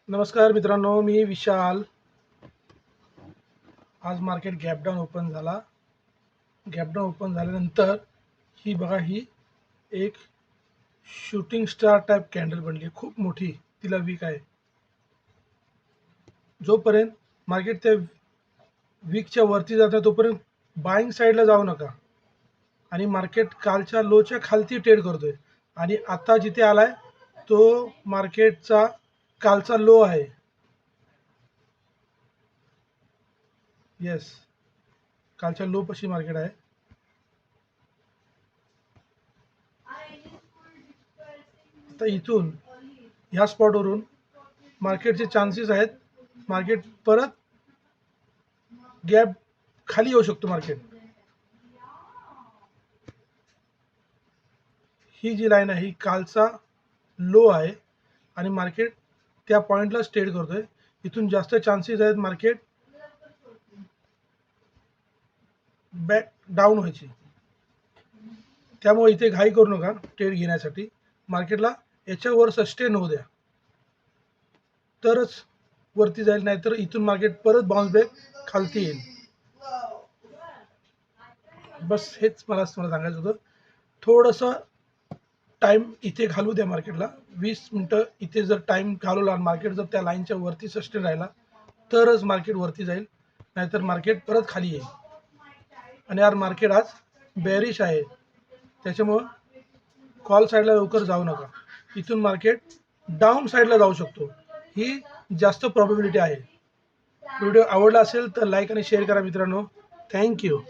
नमस्कार मित्रांनो, मी विशाल. आज मार्केट गॅपडाऊन ओपन झाला. गॅपडाऊन ओपन झाल्यानंतर ही बघा, ही एक शूटिंग स्टार टाईप कॅन्डल बनली, खूप मोठी. तिला वीक आहे. जोपर्यंत मार्केट त्या वीकच्या वरती जात आहे तोपर्यंत बाईंग साईडला जाऊ नका. आणि मार्केट कालच्या लोच्या खालती ट्रेड करतोय आणि आता जिथे आलाय तो मार्केटचा कालचा लो आहे. येस, कालच्या लो पाशी मार्केट आहे. आता इथून ह्या स्पॉटवरून मार्केटचे चान्सेस आहेत. मार्केट परत गॅप खाली येऊ शकतो. मार्केट ही जी लाईन आहे ही कालचा लो आहे आणि मार्केट त्या पॉईंटला ट्रेड करतोय. इथून जास्त चान्सेस आहेत मार्केट बॅक डाऊन व्हायची. त्यामुळे इथे घाई करू नका ट्रेड घेण्यासाठी. मार्केटला याच्यावर सस्टेन होऊ द्या तरच वरती जाईल, नाहीतर इथून मार्केट परत बाउन्स बॅक खालती येईल. बस हेच मला तुम्हाला सांगायचं होतं. थोडंसं टाईम इथे घालू द्या मार्केटला. 20 मिनटं इथे जर टाईम घालवला, मार्केट जर त्या लाईनच्या वरती सस्टेन राहिला तरच मार्केट वरती जाईल, नाहीतर मार्केट परत खाली येईल. आणि यार मार्केट आज बेरिश आहे, त्याच्यामुळं कॉल साईडला लवकर जाऊ नका. इथून मार्केट डाऊन साईडला जाऊ शकतो, ही जास्त प्रॉबिलिटी आहे. व्हिडिओ आवडला असेल तर लाईक आणि शेअर करा मित्रांनो. थँक्यू.